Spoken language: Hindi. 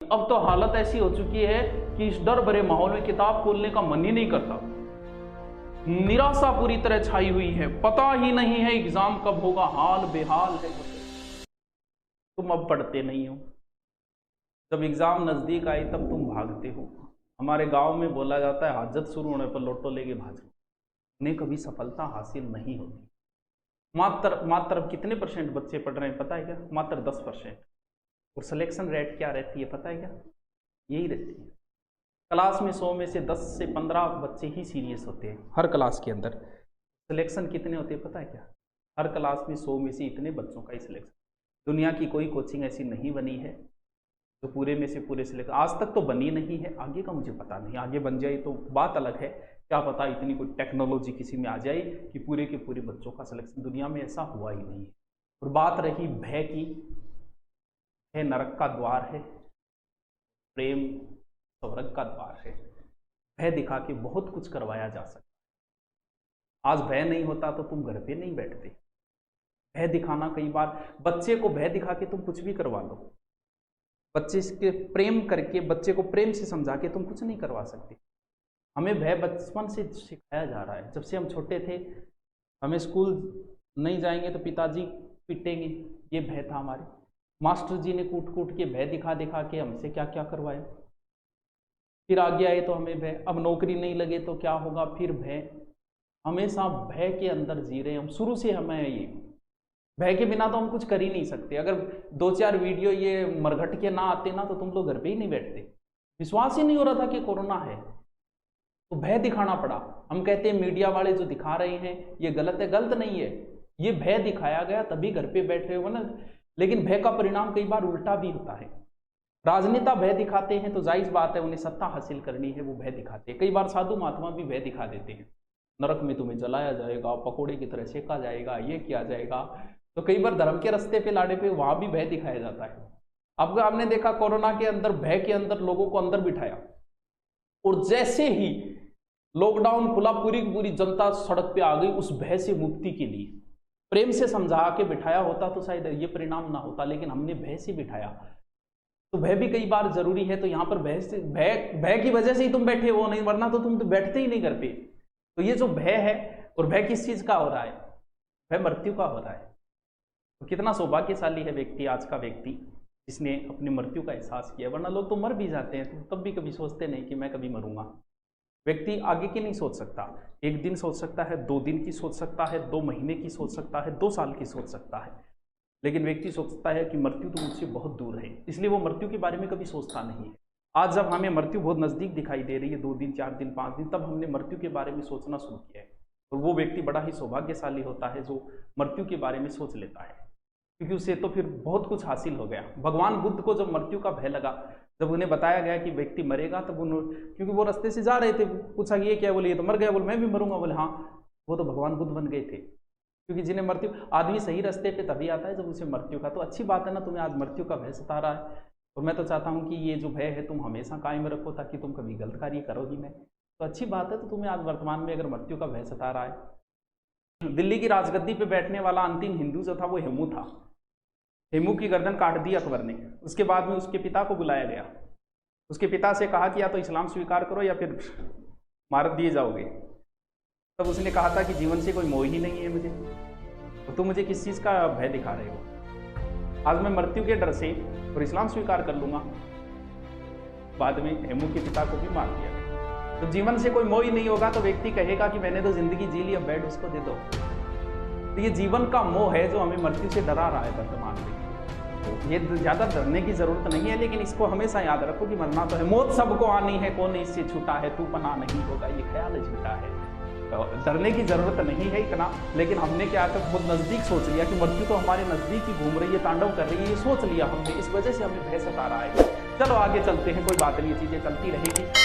अब तो हालत ऐसी हो चुकी है कि इस डर भरे माहौल में किताब खोलने का मन ही नहीं करता। निराशा पूरी तरह छाई हुई है, पता ही नहीं है एग्जाम कब होगा, हाल बेहाल है। तुम अब पढ़ते नहीं हो, जब एग्जाम नजदीक आई तब तुम भागते हो। हमारे गांव में बोला जाता है हाजत शुरू होने पर लोटो लेके भागो। उन्हें कभी सफलता हासिल नहीं होती। मात्र कितने परसेंट बच्चे पढ़ रहे हैं पता है क्या? मात्र 10%। और सिलेक्शन रेट क्या रहती है पता है क्या? यही रहती है। क्लास में 100 में से 10 से 15 बच्चे ही सीरियस होते हैं हर क्लास के अंदर। सिलेक्शन कितने होते हैं पता है क्या? हर क्लास में 100 में से इतने बच्चों का ही सिलेक्शन। दुनिया की कोई कोचिंग ऐसी नहीं बनी है जो पूरे में से पूरे सिलेक्शन, आज तक तो बनी नहीं है, आगे का मुझे पता नहीं। आगे बन जाए तो बात अलग है, क्या पता इतनी कोई टेक्नोलॉजी किसी में आ जाए कि पूरे के पूरे बच्चों का सिलेक्शन। दुनिया में ऐसा हुआ ही नहीं है। और बात रही भय की, है नरक का द्वार है, प्रेम स्वर्ग का द्वार है। भय दिखा के बहुत कुछ करवाया जा सकता है। आज भय नहीं होता तो तुम घर पे नहीं बैठते। भय दिखाना, कई बार बच्चे को भय दिखा के तुम कुछ भी करवा लो। बच्चे के प्रेम करके, बच्चे को प्रेम से समझा के तुम कुछ नहीं करवा सकते। हमें भय बचपन से सिखाया जा रहा है। जब से हम छोटे थे, हमें स्कूल नहीं जाएंगे तो पिताजी पीटेंगे, ये भय था हमारे। मास्टर जी ने कूट कूट के भय दिखा दिखा के हमसे क्या क्या करवाया। फिर आगे आए तो हमें भय, अब नौकरी नहीं लगे तो क्या होगा, फिर भय। हमेशा भय के अंदर जी रहे हम शुरू से। हमें ये भय के बिना तो हम कुछ कर ही नहीं सकते। अगर 2-4 वीडियो ये मरघट के ना आते ना तो तुम लोग घर पे ही नहीं बैठते। विश्वास ही नहीं हो रहा था कि कोरोना है, तो भय दिखाना पड़ा। हम कहते हैं मीडिया वाले जो दिखा रहे हैं ये गलत है, गलत नहीं है, ये भय दिखाया गया तभी घर पे बैठे हो ना। लेकिन भय का परिणाम कई बार उल्टा भी होता है। राजनेता भय दिखाते हैं तो जायज बात है, उन्हें सत्ता हासिल करनी है, वो भय दिखाते हैं। कई बार साधु महात्मा भी भय दिखा देते हैं, नरक में तुम्हें जलाया जाएगा, पकोड़े की तरह सेका जाएगा, ये किया जाएगा। तो कई बार धर्म के रास्ते पे लाने पे वहां भी भय दिखाया जाता है। अब आपने देखा कोरोना के अंदर भय के अंदर लोगों को अंदर बिठाया, और जैसे ही लॉकडाउन खुला पूरी की पूरी जनता सड़क पे आ गई उस भय से मुक्ति के लिए। प्रेम से समझा के बिठाया होता तो शायद ये परिणाम ना होता, लेकिन हमने भय से बिठाया। तो भय भी कई बार जरूरी है। तो यहाँ पर भय की वजह से ही तुम बैठे हो, नहीं वरना तो तुम तो बैठते ही नहीं घर पे। तो ये जो भय है, और भय किस चीज का हो रहा है? भय मृत्यु का हो रहा है। तो कितना सौभाग्यशाली है व्यक्ति, आज का व्यक्ति, जिसने अपनी मृत्यु का एहसास किया। वरना लोग तो मर भी जाते हैं तो तब भी कभी सोचते नहीं कि मैं कभी मरूंगा। व्यक्ति आगे की नहीं सोच सकता, एक दिन सोच सकता है, 2 दिन की सोच सकता है, 2 महीने की सोच सकता है, 2 साल की सोच सकता है, लेकिन व्यक्ति सोचता है कि मृत्यु तो मुझसे बहुत दूर है, इसलिए वो मृत्यु के बारे में कभी सोचता नहीं है। आज जब हमें मृत्यु बहुत नजदीक दिखाई दे रही है, 2 दिन, 4 दिन, 5 दिन, तब हमने मृत्यु के बारे में सोचना शुरू किया है। और वो व्यक्ति बड़ा ही सौभाग्यशाली होता है जो मृत्यु के बारे में सोच लेता है, क्योंकि उसे तो फिर बहुत कुछ हासिल हो गया। भगवान बुद्ध को जब मृत्यु का भय लगा, जब उन्हें बताया गया कि व्यक्ति मरेगा, तब उन्होंने, क्योंकि वो रास्ते से जा रहे थे, पूछा कि ये क्या? बोले ये तो मर गया। बोले मैं भी मरूंगा। बोले हाँ, वो तो भगवान बुद्ध बन गए थे। क्योंकि जिन्हें मृत्यु, आदमी सही रास्ते पे तभी आता है जब उसे मृत्यु का, तो अच्छी बात है ना, तुम्हें आज मृत्यु का भय सता रहा है। और मैं तो चाहता हूँ कि ये जो भय है तुम हमेशा कायम रखो, ताकि तुम कभी गलत कार्य करो ही नहीं। तो अच्छी बात है। तो तुम्हें आज वर्तमान में अगर मृत्यु का भय सता रहा है, दिल्ली की राजगद्दी पे बैठने वाला अंतिम हिंदू जो था वो हेमू था। हेमू की गर्दन काट दी अकबर ने। उसके बाद में उसके पिता को बुलाया गया। उसके पिता से कहा कि या तो इस्लाम स्वीकार करो या फिर मार दिए जाओगे। तब उसने कहा था कि जीवन से कोई मोह ही नहीं है मुझे, तो तुम मुझे किस चीज़ का भय दिखा रहे हो? आज मैं मृत्यु के डर से और इस्लाम स्वीकार कर लूंगा। बाद में हेमू के पिता को भी मार दिया गया। तो जीवन से कोई मोह ही नहीं होगा तो व्यक्ति कहेगा कि मैंने तो जिंदगी जी ली, अब बेड उसको दे दो। तो ये जीवन का मोह है जो हमें मृत्यु से डरा रहा है वर्तमान में। तो ये ज़्यादा डरने की जरूरत नहीं है, लेकिन इसको हमेशा याद रखो कि मरना तो है, मौत सबको आनी है, कौन इससे छूटा है, तू पना नहीं होगा, ये ख्याल झूठा है। तो डरने की जरूरत नहीं है इतना, लेकिन हमने क्या कर बहुत नजदीक सोच लिया कि मृत्यु तो हमारे नजदीक ही घूम रही है, तांडव कर रही है, ये सोच लिया हमने, इस वजह से हमें भय सता रहा है। चलो आगे चलते हैं, कोई बात नहीं, चीजें चलती रहेगी।